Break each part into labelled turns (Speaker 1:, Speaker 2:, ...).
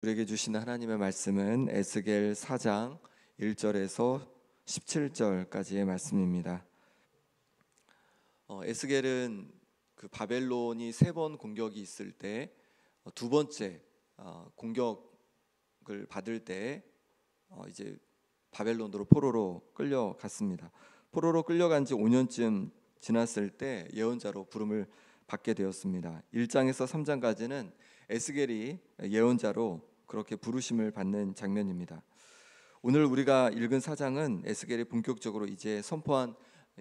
Speaker 1: 우리에게 주신 하나님의 말씀은 에스겔 4장 1절에서 17절까지의 말씀입니다. 에스겔은 그 바벨론이 3번 공격이 있을 때 두 번째 공격을 받을 때 이제 바벨론으로 포로로 끌려갔습니다. 포로로 끌려간 지 5년쯤 지났을 때 예언자로 부름을 받게 되었습니다. 1장에서 3장까지는 에스겔이 예언자로 그렇게 부르심을 받는 장면입니다. 오늘 우리가 읽은 4장은 에스겔이 본격적으로 이제 선포한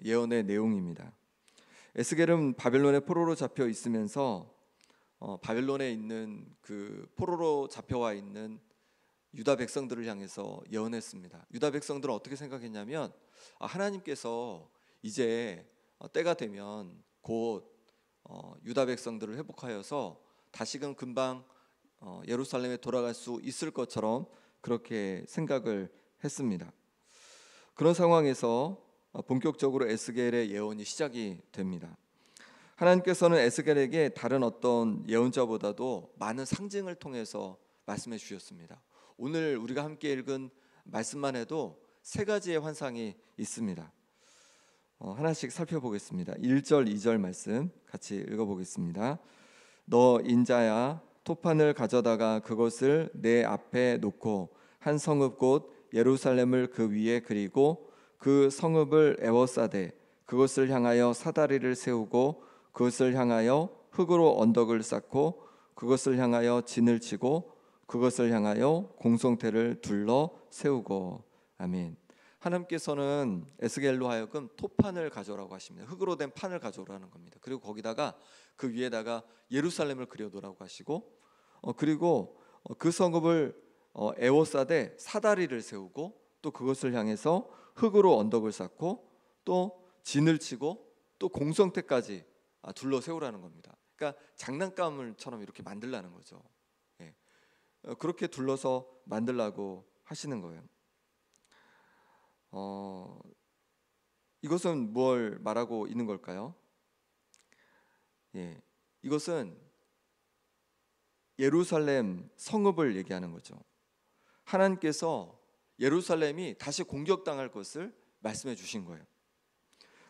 Speaker 1: 예언의 내용입니다. 에스겔은 바벨론의 포로로 잡혀 있으면서 바벨론에 있는 그 포로로 잡혀와 있는 유다 백성들을 향해서 예언했습니다. 유다 백성들은 어떻게 생각했냐면 하나님께서 이제 때가 되면 곧 유다 백성들을 회복하여서 다시금 금방 예루살렘에 돌아갈 수 있을 것처럼 그렇게 생각을 했습니다. 그런 상황에서 본격적으로 에스겔의 예언이 시작이 됩니다. 하나님께서는 에스겔에게 다른 어떤 예언자보다도 많은 상징을 통해서 말씀해 주셨습니다. 오늘 우리가 함께 읽은 말씀만 해도 3가지의 환상이 있습니다. 하나씩 살펴보겠습니다. 1절, 2절 말씀 같이 읽어보겠습니다. 너 인자야, 토판을 가져다가 그것을 내 앞에 놓고 한 성읍 곧 예루살렘을 그 위에 그리고 그 성읍을 에워싸되 그것을 향하여 사다리를 세우고 그것을 향하여 흙으로 언덕을 쌓고 그것을 향하여 진을 치고 그것을 향하여 공성태를 둘러 세우고. 아멘. 하나님께서는 에스겔로 하여금 토판을 가져오라고 하십니다. 흙으로 된 판을 가져오라는 겁니다. 그리고 거기다가 그 위에다가 예루살렘을 그려놓으라고 하시고 그리고 그 성읍을 에워싸되 사다리를 세우고 또 그것을 향해서 흙으로 언덕을 쌓고 또 진을 치고 또 공성태까지 둘러 세우라는 겁니다. 그러니까 장난감을처럼 이렇게 만들라는 거죠. 예. 그렇게 둘러서 만들라고 하시는 거예요. 이것은 뭘 말하고 있는 걸까요? 예, 이것은 예루살렘 성읍을 얘기하는 거죠. 하나님께서 예루살렘이 다시 공격당할 것을 말씀해 주신 거예요.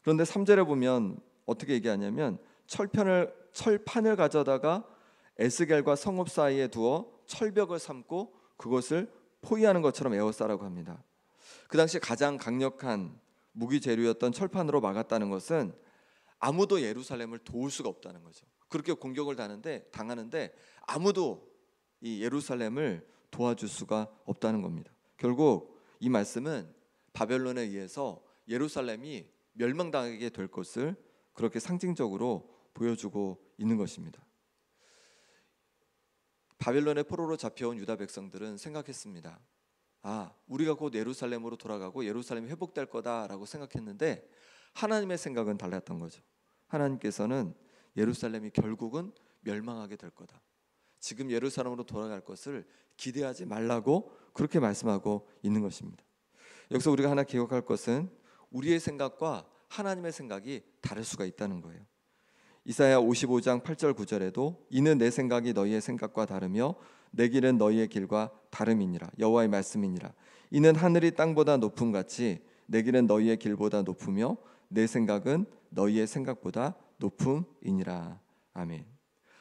Speaker 1: 그런데 3절에 보면 어떻게 얘기하냐면 철판을 가져다가 에스겔과 성읍 사이에 두어 철벽을 삼고 그것을 포위하는 것처럼 에워싸라고 합니다. 그 당시 가장 강력한 무기 재료였던 철판으로 막았다는 것은 아무도 예루살렘을 도울 수가 없다는 거죠. 그렇게 공격을 당하는데 아무도 이 예루살렘을 도와줄 수가 없다는 겁니다. 결국 이 말씀은 바벨론에 의해서 예루살렘이 멸망당하게 될 것을 그렇게 상징적으로 보여주고 있는 것입니다. 바벨론의 포로로 잡혀온 유다 백성들은 생각했습니다. 우리가 곧 예루살렘으로 돌아가고 예루살렘이 회복될 거다라고 생각했는데 하나님의 생각은 달랐던 거죠. 하나님께서는 예루살렘이 결국은 멸망하게 될 거다. 지금 예루살렘으로 돌아갈 것을 기대하지 말라고 그렇게 말씀하고 있는 것입니다. 여기서 우리가 하나 기억할 것은 우리의 생각과 하나님의 생각이 다를 수가 있다는 거예요. 이사야 55장 8절 9절에도 이는 내 생각이 너희의 생각과 다르며 내 길은 너희의 길과 다름이니라. 여호와의 말씀이니라. 이는 하늘이 땅보다 높음 같이 내 길은 너희의 길보다 높으며 내 생각은 너희의 생각보다 높음이니라. 아멘.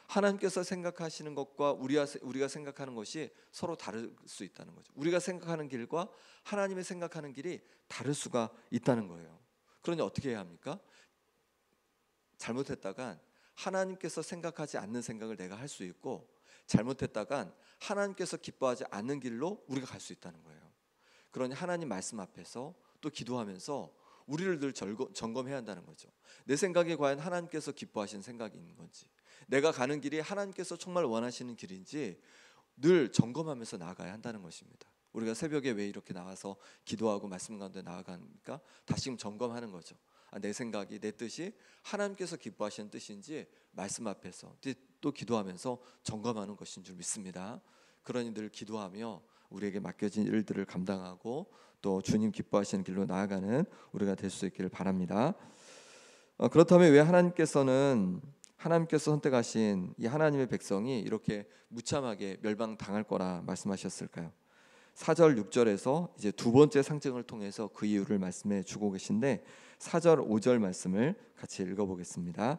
Speaker 1: 하나님께서 생각하시는 것과 우리가 생각하는 것이 서로 다를 수 있다는 거죠. 우리가 생각하는 길과 하나님의 생각하는 길이 다를 수가 있다는 거예요. 그러니 어떻게 해야 합니까? 잘못했다간 하나님께서 생각하지 않는 생각을 내가 할 수 있고 잘못했다간 하나님께서 기뻐하지 않는 길로 우리가 갈 수 있다는 거예요. 그러니 하나님 말씀 앞에서 또 기도하면서 우리를 늘 점검해야 한다는 거죠. 내 생각이 과연 하나님께서 기뻐하시는 생각이 있는 건지, 내가 가는 길이 하나님께서 정말 원하시는 길인지 늘 점검하면서 나아가야 한다는 것입니다. 우리가 새벽에 왜 이렇게 나와서 기도하고 말씀 가운데 나아가니까 다시금 점검하는 거죠. 내 생각이, 내 뜻이 하나님께서 기뻐하시는 뜻인지 말씀 앞에서 또 기도하면서 점검하는 것인 줄 믿습니다. 그러니 늘 기도하며 우리에게 맡겨진 일들을 감당하고 또 주님 기뻐하시는 길로 나아가는 우리가 될 수 있기를 바랍니다. 그렇다면 왜 하나님께서는 하나님께서 선택하신 이 하나님의 백성이 이렇게 무참하게 멸망당할 거라 말씀하셨을까요? 4절 6절에서 이제 두 번째 상징을 통해서 그 이유를 말씀해 주고 계신데 4절 5절 말씀을 같이 읽어보겠습니다.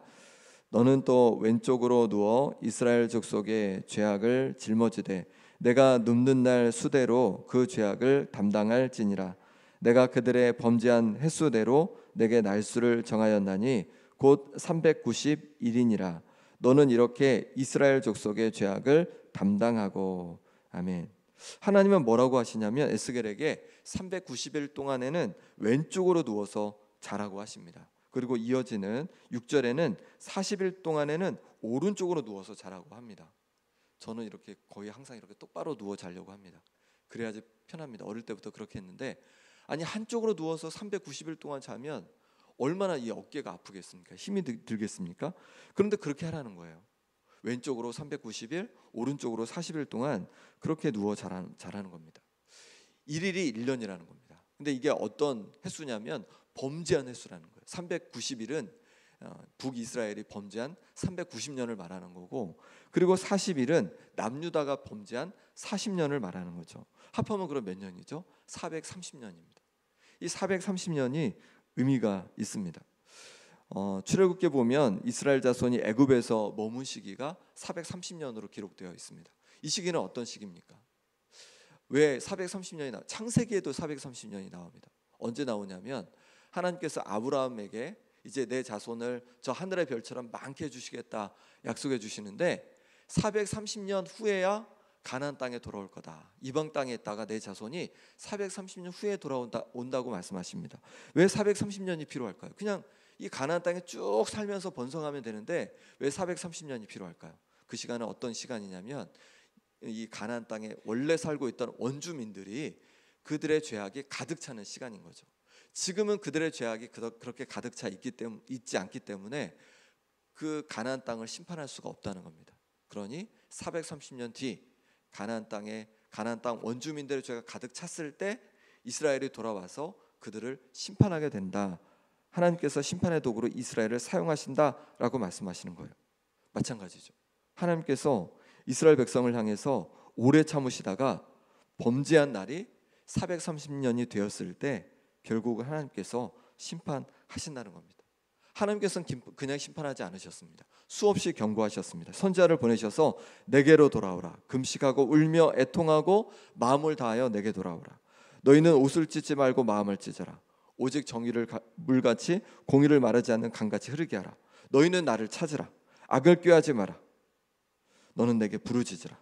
Speaker 1: 너는 또 왼쪽으로 누워 이스라엘 족속의 죄악을 짊어지되 내가 눕는 날 수대로 그 죄악을 담당할지니라. 내가 그들의 범죄한 횟수대로 내게 날수를 정하였나니 곧 390일이니라. 너는 이렇게 이스라엘 족속의 죄악을 담당하고. 아멘. 하나님은 뭐라고 하시냐면 에스겔에게 390일 동안에는 왼쪽으로 누워서 자라고 하십니다. 그리고 이어지는 6절에는 40일 동안에는 오른쪽으로 누워서 자라고 합니다. 저는 이렇게 거의 항상 이렇게 똑바로 누워 자려고 합니다. 그래야지 편합니다. 어릴 때부터 그렇게 했는데 아니 한쪽으로 누워서 390일 동안 자면 얼마나 이 어깨가 아프겠습니까? 힘이 들겠습니까? 그런데 그렇게 하라는 거예요. 왼쪽으로 390일, 오른쪽으로 40일 동안 그렇게 누워 자라는 겁니다. 1일이 1년이라는 겁니다. 근데 이게 어떤 횟수냐면 범죄한 횟수라는 거예요. 390일은 북이스라엘이 범죄한 390년을 말하는 거고, 그리고 40일은 남유다가 범죄한 40년을 말하는 거죠. 합하면 그럼 몇 년이죠? 430년입니다. 이 430년이 의미가 있습니다. 출애굽기에 보면 이스라엘 자손이 애굽에서 머문 시기가 430년으로 기록되어 있습니다. 이 시기는 어떤 시기입니까? 왜 430년이 창세기에도 430년이 나옵니다. 언제 나오냐면 하나님께서 아브라함에게 이제 내 자손을 저 하늘의 별처럼 많게 해주시겠다 약속해 주시는데 430년 후에야 가나안 땅에 돌아올 거다. 이방 땅에 있다가 내 자손이 430년 후에 돌아온다고 말씀하십니다. 왜 430년이 필요할까요? 그냥 이 가나안 땅에 쭉 살면서 번성하면 되는데 왜 430년이 필요할까요? 그 시간은 어떤 시간이냐면 이 가나안 땅에 원래 살고 있던 원주민들이 그들의 죄악이 가득 차는 시간인 거죠. 지금은 그들의 죄악이 그렇게 가득 차 있지 않기 때문에 그 가나안 땅을 심판할 수가 없다는 겁니다. 그러니 430년 뒤 가나안 땅 원주민들의 죄가 가득 찼을 때 이스라엘이 돌아와서 그들을 심판하게 된다. 하나님께서 심판의 도구로 이스라엘을 사용하신다라고 말씀하시는 거예요. 마찬가지죠. 하나님께서 이스라엘 백성을 향해서 오래 참으시다가 범죄한 날이 430년이 되었을 때 결국은 하나님께서 심판하신다는 겁니다. 하나님께서는 그냥 심판하지 않으셨습니다. 수없이 경고하셨습니다. 선지자를 보내셔서 내게로 돌아오라. 금식하고 울며 애통하고 마음을 다하여 내게 돌아오라. 너희는 옷을 찢지 말고 마음을 찢어라. 오직 정의를 물같이 공의를 마르지 않는 강같이 흐르게 하라. 너희는 나를 찾으라. 악을 꾀하지 마라. 너는 내게 부르짖으라.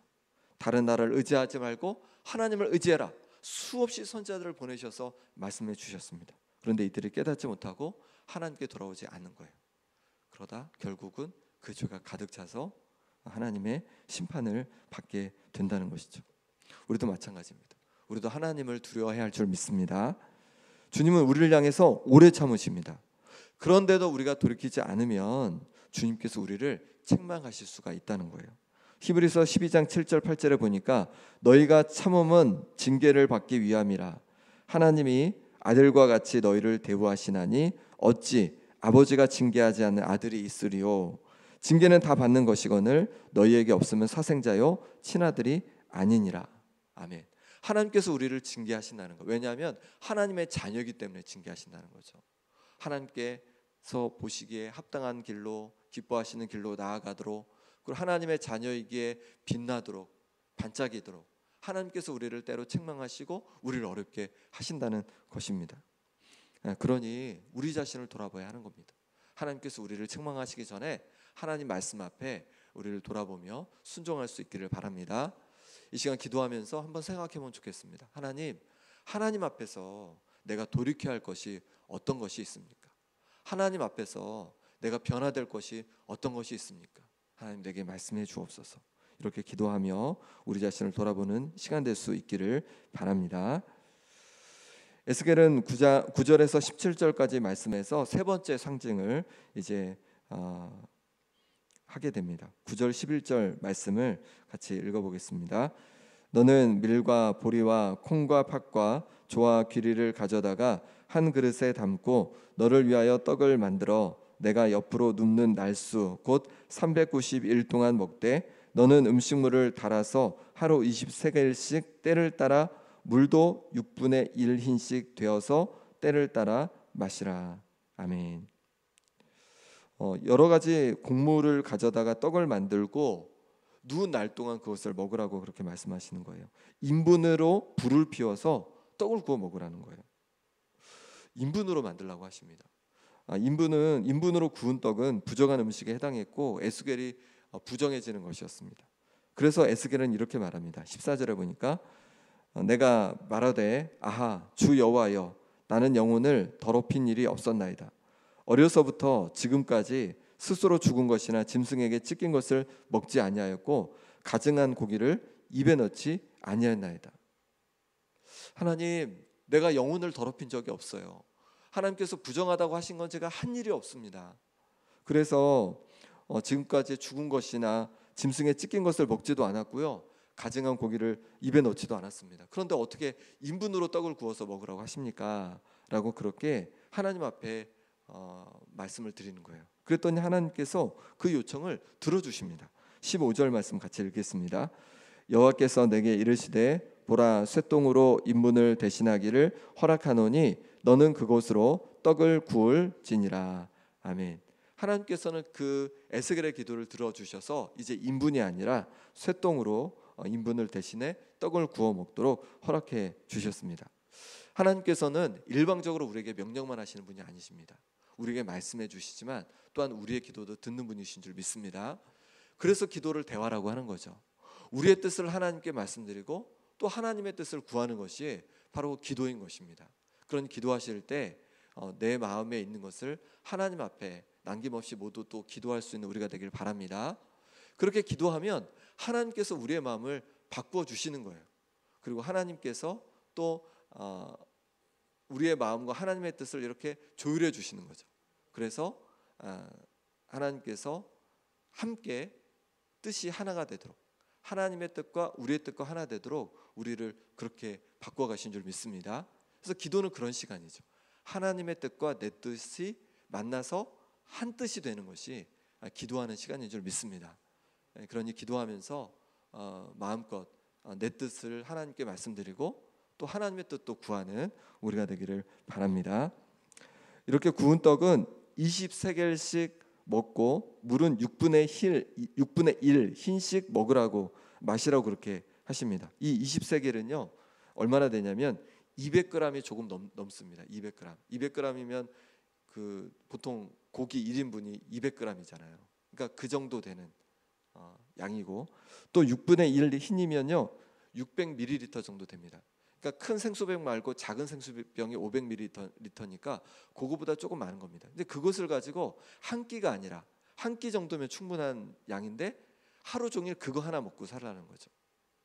Speaker 1: 다른 나라를 의지하지 말고 하나님을 의지해라. 수없이 선지자들을 보내셔서 말씀해 주셨습니다. 그런데 이들이 깨닫지 못하고 하나님께 돌아오지 않는 거예요. 그러다 결국은 그 죄가 가득 차서 하나님의 심판을 받게 된다는 것이죠. 우리도 마찬가지입니다. 우리도 하나님을 두려워해야 할 줄 믿습니다. 주님은 우리를 향해서 오래 참으십니다. 그런데도 우리가 돌이키지 않으면 주님께서 우리를 책망하실 수가 있다는 거예요. 히브리서 12장 7절 8절에 보니까 너희가 참음은 징계를 받기 위함이라. 하나님이 아들과 같이 너희를 대우하시나니 어찌 아버지가 징계하지 않는 아들이 있으리요. 징계는 다 받는 것이거늘 너희에게 없으면 사생자요 친아들이 아니니라. 아멘. 하나님께서 우리를 징계하신다는 거. 왜냐하면 하나님의 자녀이기 때문에 징계하신다는 거죠. 하나님께서 보시기에 합당한 길로 기뻐하시는 길로 나아가도록, 그리고 하나님의 자녀이기에 빛나도록 반짝이도록 하나님께서 우리를 때로 책망하시고 우리를 어렵게 하신다는 것입니다. 그러니 우리 자신을 돌아봐야 하는 겁니다. 하나님께서 우리를 책망하시기 전에 하나님 말씀 앞에 우리를 돌아보며 순종할 수 있기를 바랍니다. 이 시간 기도하면서 한번 생각해 보면 좋겠습니다. 하나님 앞에서 내가 돌이켜야 할 것이 어떤 것이 있습니까? 하나님 앞에서 내가 변화될 것이 어떤 것이 있습니까? 하나님 내게 말씀해 주옵소서. 이렇게 기도하며 우리 자신을 돌아보는 시간 될 수 있기를 바랍니다. 에스겔은 9절에서 17절까지 말씀에서 세 번째 상징을 이제 하게 됩니다. 9절 11절 말씀을 같이 읽어보겠습니다. 너는 밀과 보리와 콩과 팥과 조와 귀리를 가져다가 한 그릇에 담고 너를 위하여 떡을 만들어 내가 옆으로 눕는 날수 곧 390일 동안 먹되 너는 음식물을 달아서 하루 20세겔씩 때를 따라 물도 6분의 1 흰씩 되어서 때를 따라 마시라. 아멘. 여러 가지 곡물을 가져다가 떡을 만들고 누운 날 동안 그것을 먹으라고 그렇게 말씀하시는 거예요. 인분으로 불을 피워서 떡을 구워 먹으라는 거예요. 인분으로 만들라고 하십니다. 인분으로 구운 떡은 부정한 음식에 해당했고 에스겔이 부정해지는 것이었습니다. 그래서 에스겔은 이렇게 말합니다. 14절에 보니까 내가 말하되 아하 주 여호와여 나는 영혼을 더럽힌 일이 없었나이다. 어려서부터 지금까지 스스로 죽은 것이나 짐승에게 찢긴 것을 먹지 아니하였고 가증한 고기를 입에 넣지 아니하였나이다. 하나님, 내가 영혼을 더럽힌 적이 없어요. 하나님께서 부정하다고 하신 건 제가 한 일이 없습니다. 그래서 지금까지 죽은 것이나 짐승에 찢긴 것을 먹지도 않았고요. 가증한 고기를 입에 넣지도 않았습니다. 그런데 어떻게 인분으로 떡을 구워서 먹으라고 하십니까? 라고 그렇게 하나님 앞에 말씀을 드리는 거예요. 그랬더니 하나님께서 그 요청을 들어주십니다. 15절 말씀 같이 읽겠습니다. 여호와께서 내게 이르시되 보라 쇠똥으로 인분을 대신하기를 허락하노니 너는 그곳으로 떡을 구울지니라. 아멘. 하나님께서는 그 에스겔의 기도를 들어주셔서 이제 인분이 아니라 쇠똥으로 인분을 대신해 떡을 구워 먹도록 허락해 주셨습니다. 하나님께서는 일방적으로 우리에게 명령만 하시는 분이 아니십니다. 우리에게 말씀해 주시지만 또한 우리의 기도도 듣는 분이신 줄 믿습니다. 그래서 기도를 대화라고 하는 거죠. 우리의 뜻을 하나님께 말씀드리고 또 하나님의 뜻을 구하는 것이 바로 기도인 것입니다. 그런 기도하실 때 내 마음에 있는 것을 하나님 앞에 남김없이 모두 또 기도할 수 있는 우리가 되길 바랍니다. 그렇게 기도하면 하나님께서 우리의 마음을 바꾸어 주시는 거예요. 그리고 하나님께서 또 우리의 마음과 하나님의 뜻을 이렇게 조율해 주시는 거죠. 그래서 하나님께서 함께 뜻이 하나가 되도록 하나님의 뜻과 우리의 뜻과 하나 되도록 우리를 그렇게 바꿔 가신 줄 믿습니다. 그래서 기도는 그런 시간이죠. 하나님의 뜻과 내 뜻이 만나서 한 뜻이 되는 것이 기도하는 시간인 줄 믿습니다. 그러니 기도하면서 마음껏 내 뜻을 하나님께 말씀드리고 또 하나님의 뜻도 구하는 우리가 되기를 바랍니다. 이렇게 구운 떡은 20세겔씩 먹고 물은 6분의 1 흰씩 먹으라고 마시라고 그렇게 하십니다. 이 20세겔은요 얼마나 되냐면 200g이 조금 넘습니다. 200g. 200g이면 그 보통 고기 1인분이 200g이잖아요. 그러니까 그 정도 되는 양이고 또 6분의 1 흰이면요 600ml 정도 됩니다. 그러니까 큰 생수병 말고 작은 생수병이 500ml니까 그거보다 조금 많은 겁니다. 근데 그것을 가지고 한 끼가 아니라 한 끼 정도면 충분한 양인데 하루 종일 그거 하나 먹고 살라는 거죠.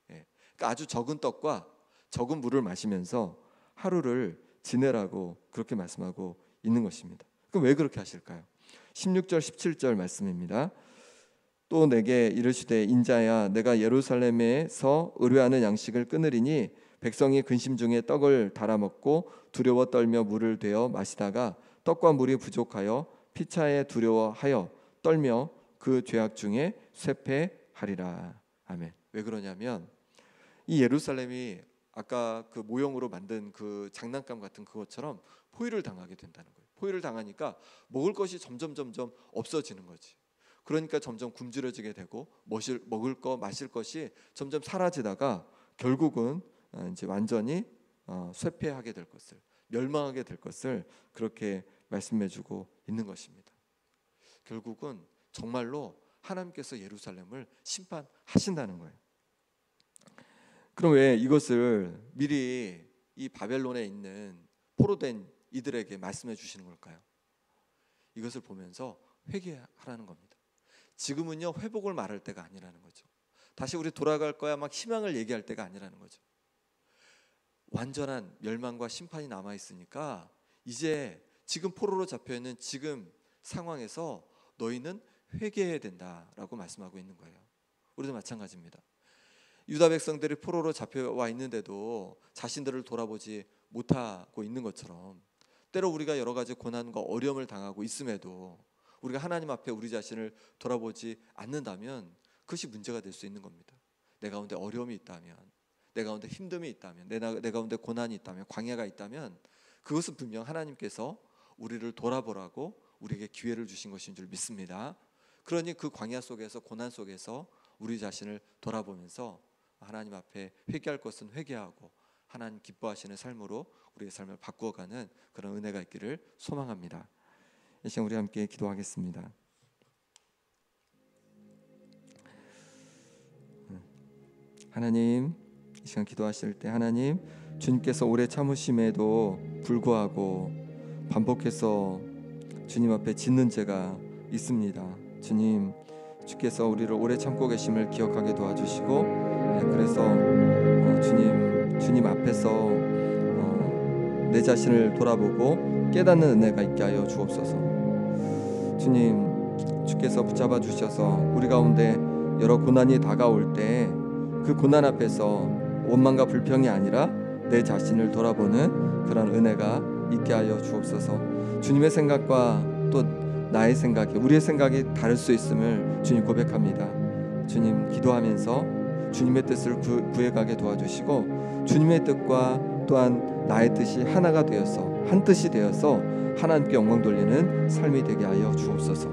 Speaker 1: 그러니까 아주 적은 떡과 적은 물을 마시면서 하루를 지내라고 그렇게 말씀하고 있는 것입니다. 그럼 왜 그렇게 하실까요? 16절 17절 말씀입니다. 또 내게 이르시되 인자야 내가 예루살렘에서 의뢰하는 양식을 끊으리니 백성이 근심 중에 떡을 달아 먹고 두려워 떨며 물을 되어 마시다가 떡과 물이 부족하여 피차에 두려워하여 떨며 그 죄악 중에 쇠폐하리라. 아멘. 왜 그러냐면 이 예루살렘이 아까 그 모형으로 만든 그 장난감 같은 그것처럼 포위를 당하게 된다는 거예요. 포위를 당하니까 먹을 것이 점점 없어지는 거지. 그러니까 점점 굶주려지게 되고 먹을 거 마실 것이 점점 사라지다가 결국은 이제 완전히 쇠폐하게 될 것을 멸망하게 될 것을 그렇게 말씀해주고 있는 것입니다. 결국은 정말로 하나님께서 예루살렘을 심판하신다는 거예요. 그럼 왜 이것을 미리 이 바벨론에 있는 포로된 이들에게 말씀해 주시는 걸까요? 이것을 보면서 회개하라는 겁니다. 지금은요 회복을 말할 때가 아니라는 거죠. 다시 우리 돌아갈 거야 막 희망을 얘기할 때가 아니라는 거죠. 완전한 멸망과 심판이 남아 있으니까 이제 지금 포로로 잡혀 있는 지금 상황에서 너희는 회개해야 된다라고 말씀하고 있는 거예요. 우리도 마찬가지입니다. 유다 백성들이 포로로 잡혀와 있는데도 자신들을 돌아보지 못하고 있는 것처럼 때로 우리가 여러 가지 고난과 어려움을 당하고 있음에도 우리가 하나님 앞에 우리 자신을 돌아보지 않는다면 그것이 문제가 될 수 있는 겁니다. 내 가운데 어려움이 있다면, 내 가운데 힘듦이 있다면, 내 가운데 고난이 있다면, 광야가 있다면 그것은 분명 하나님께서 우리를 돌아보라고 우리에게 기회를 주신 것인 줄 믿습니다. 그러니 그 광야 속에서, 고난 속에서 우리 자신을 돌아보면서 하나님 앞에 회개할 것은 회개하고 하나님 기뻐하시는 삶으로 우리의 삶을 바꾸어가는 그런 은혜가 있기를 소망합니다. 이 시간 우리 함께 기도하겠습니다. 하나님, 이 시간 기도하실 때 하나님, 주님께서 오래 참으심에도 불구하고 반복해서 주님 앞에 짓는 죄가 있습니다. 주님, 주께서 우리를 오래 참고 계심을 기억하게 도와주시고, 그래서 주님 앞에서 내 자신을 돌아보고 깨닫는 은혜가 있게 하여 주옵소서. 주님, 주께서 붙잡아 주셔서 우리 가운데 여러 고난이 다가올 때 그 고난 앞에서 원망과 불평이 아니라 내 자신을 돌아보는 그런 은혜가 있게 하여 주옵소서. 주님의 생각과 또 나의 생각이, 우리의 생각이 다를 수 있음을 주님 고백합니다. 주님, 기도하면서 주님의 뜻을 구해가게 도와주시고 주님의 뜻과 또한 나의 뜻이 하나가 되어서, 한 뜻이 되어서 하나님께 영광 돌리는 삶이 되게 하여 주옵소서.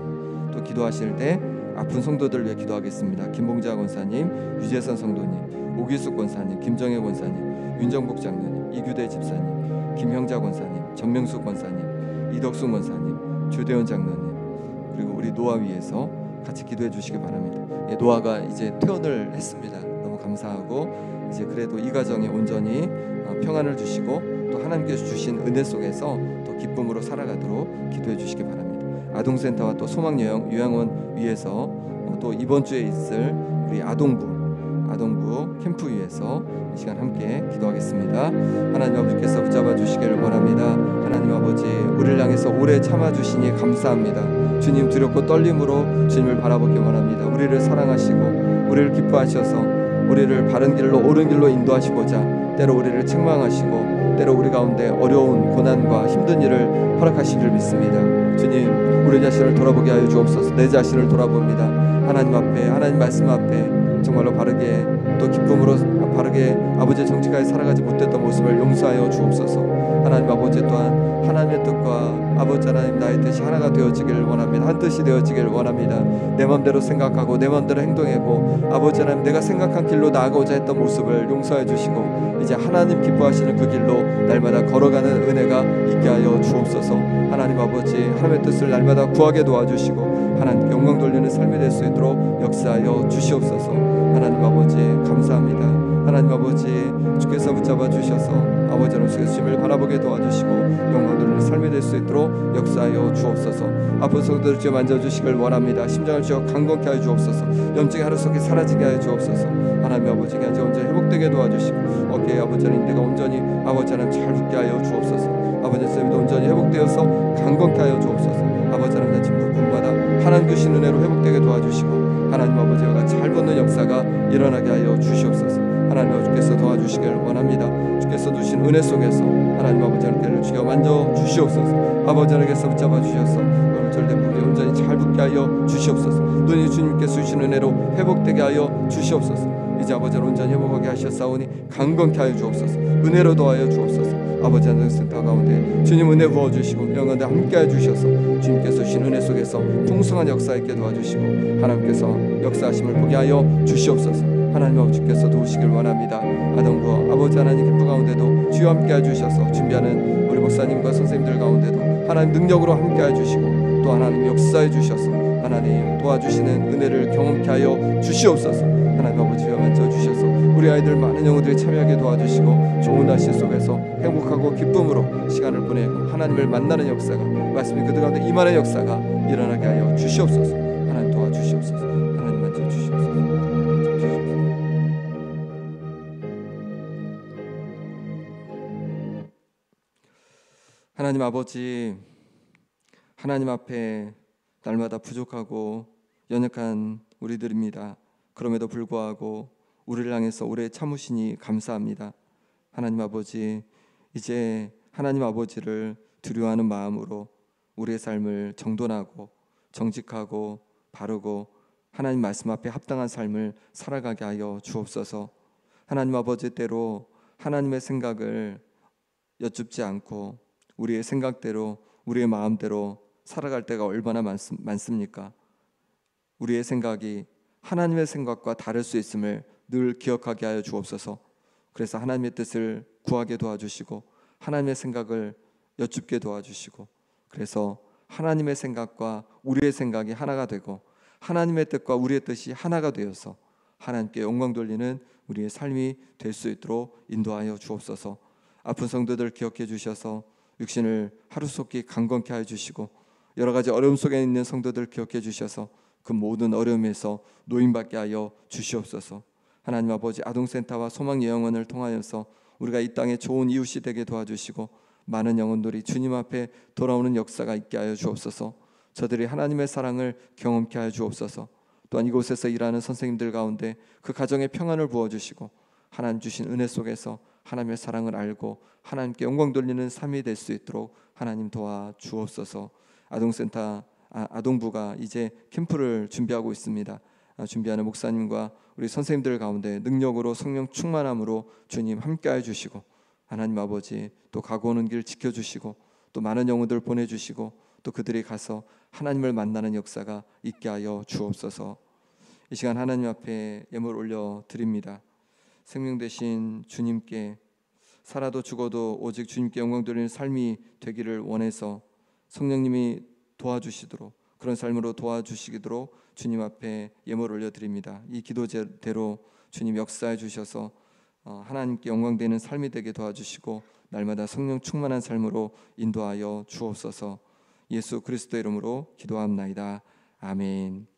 Speaker 1: 또 기도하실 때 아픈 성도들 위해 기도하겠습니다. 김봉자 권사님, 유재선 성도님, 오기숙 권사님, 김정혜 권사님, 윤정복 장로님, 이규대 집사님, 김형자 권사님, 전명숙 권사님, 이덕수 권사님, 조대원 장로님, 그리고 우리 노아 위해서 같이 기도해 주시기 바랍니다. 노아가 이제 퇴원을 했습니다. 너무 감사하고 이제 그래도 이 가정에 온전히 평안을 주시고 또 하나님께서 주신 은혜 속에서 더 기쁨으로 살아가도록 기도해 주시기 바랍니다. 아동센터와 또 소망요양원 위에서 또 이번 주에 있을 우리 아동부 캠프 위에서 이 시간 함께 기도하겠습니다. 하나님 아버지께서 붙잡아 주시기를 원합니다. 하나님 아버지, 우리를 향해서 오래 참아 주시니 감사합니다. 주님, 두렵고 떨림으로 주님을 바라보기 원합니다. 우리를 사랑하시고 우리를 기뻐하셔서 우리를 바른 길로, 옳은 길로 인도하시고자 때로 우리를 책망하시고 때로 우리 가운데 어려운 고난과 힘든 일을 허락하신 줄 믿습니다. 주님, 우리 자신을 돌아보게 하여 주옵소서. 내 자신을 돌아봅니다. 하나님 앞에, 하나님 말씀 앞에 정말로 바르게 또 기쁨으로 바르게 아버지의 정직하게 살아가지 못했던 모습을 용서하여 주옵소서. 하나님 아버지 또한 하나님의 뜻과 아버지 하나님 나의 뜻이 하나가 되어지기를 원합니다. 한 뜻이 되어지기를 원합니다. 내 마음대로 생각하고 내 마음대로 행동하고 아버지 하나님 내가 생각한 길로 나아가고자 했던 모습을 용서해 주시고 이제 하나님 기뻐하시는 그 길로 날마다 걸어가는 은혜가 있게 하여 주옵소서. 하나님 아버지, 하나님의 뜻을 날마다 구하게 도와주시고 하나님께 영광 돌리는 삶이 될 수 있도록 역사하여 주시옵소서. 하나님 아버지 감사합니다. 하나님 아버지, 주께서 붙잡아 주셔서 아버지 하나님께서 주님을 바라보게 도와주시고 영광 돌리는 삶이 될 수 있도록 역사하여 주옵소서. 아픈 성도들 주여 만져주시길 원합니다. 심장을 주여 강건케 하여 주옵소서. 염증이 하루속에 사라지게 하여 주옵소서. 하나님 아버지가 이제 온전히 회복되게 도와주시고 어깨에 아버지 하나님 내가 온전히 아버지 하나님 잘 붙게 하여 주옵소서. 아버지 하나님 온전히 회복되어서 강건케 하여 주옵소서. 아버지 하나님 지금 부분마다 하나님 주신 은혜로 회복되게 도와주시고 하나님 아버지가 잘 붙는 역사가 일어나게 하여 주시옵소서. 하나님 아버지께서 도와주시기를 원합니다. 주께서 주신 은혜 속에서 하나님 아버지 하나님께를 주여 만져 주시옵소서. 아버지 하나님께서 붙잡아 주셔서 절된 무게 온전히 잘 붙게 하여 주시옵소서. 눈이 주님께서 주신 은혜로 회복되게 하여 주시옵소서. 이제 아버지 온전히 회복하게 하셨사오니 강건케 하여 주옵소서. 은혜로 도하여 주옵소서. 아버지 하나님 센터 가운데 주님 은혜 부어주시고 영원히 함께해 주셔서 주님께서 주신 은혜 속에서 풍성한 역사 있게 도와주시고 하나님께서 역사하심을 보게 하여 주시옵소서. 하나님 아버지께서 도우시길 원합니다. 아동부 아버지 하나님 캠프 가운데도 주여 함께해 주셔서 준비하는 우리 목사님과 선생님들 가운데도 하나님 능력으로 함께해 주시고 또 하나님 역사해 주셔서 하나님 도와주시는 은혜를 경험케 하여 주시옵소서. 하나님 아버지와 만져주셔서 우리 아이들 많은 영혼들이 참여하게 도와주시고 좋은 날씨 속에서 행복하고 기쁨으로 시간을 보내고 하나님을 만나는 역사가 말씀이 그들 가운데 임하는 역사가 일어나게 하여 주시옵소서. 하나님 도와주시옵소서. 하나님 만져주시옵소서. 하나님 아버지, 하나님 앞에 날마다 부족하고 연약한 우리들입니다. 그럼에도 불구하고 우리를 향해서 오래 참으시니 감사합니다. 하나님 아버지, 이제 하나님 아버지를 두려워하는 마음으로 우리의 삶을 정돈하고 정직하고 바르고 하나님 말씀 앞에 합당한 삶을 살아가게 하여 주옵소서. 하나님 아버지대로 하나님의 생각을 여쭙지 않고 우리의 생각대로 우리의 마음대로 살아갈 때가 얼마나 많습니까? 우리의 생각이 하나님의 생각과 다를 수 있음을 늘 기억하게 하여 주옵소서. 그래서 하나님의 뜻을 구하게 도와주시고 하나님의 생각을 여쭙게 도와주시고, 그래서 하나님의 생각과 우리의 생각이 하나가 되고 하나님의 뜻과 우리의 뜻이 하나가 되어서 하나님께 영광 돌리는 우리의 삶이 될 수 있도록 인도하여 주옵소서. 아픈 성도들 기억해 주셔서 육신을 하루속히 강건케 하여 주시고, 여러 가지 어려움 속에 있는 성도들 기억해 주셔서 그 모든 어려움에서 노임받게 하여 주시옵소서. 하나님 아버지, 아동센터와 소망예영원을 통하여서 우리가 이 땅에 좋은 이웃이 되게 도와주시고 많은 영혼들이 주님 앞에 돌아오는 역사가 있게 하여 주옵소서. 저들이 하나님의 사랑을 경험케 하여 주옵소서. 또한 이곳에서 일하는 선생님들 가운데 그 가정에 평안을 부어주시고 하나님 주신 은혜 속에서 하나님의 사랑을 알고 하나님께 영광 돌리는 삶이 될 수 있도록 하나님 도와주옵소서. 아동센터 아동부가 이제 캠프를 준비하고 있습니다. 준비하는 목사님과 우리 선생님들 가운데 능력으로 성령 충만함으로 주님 함께해 주시고, 하나님 아버지 또 가고 오는 길 지켜주시고 또 많은 영혼들 보내주시고 또 그들이 가서 하나님을 만나는 역사가 있게 하여 주옵소서. 이 시간 하나님 앞에 예물 올려 드립니다. 생명 되신 주님께 살아도 죽어도 오직 주님께 영광 돌리는 삶이 되기를 원해서 성령님이 도와주시도록, 그런 삶으로 도와주시도록 주님 앞에 예물 올려 드립니다. 이 기도제대로 주님 역사해 주셔서 하나님께 영광되는 삶이 되게 도와주시고 날마다 성령 충만한 삶으로 인도하여 주옵소서. 예수 그리스도 이름으로 기도합나이다. 아멘.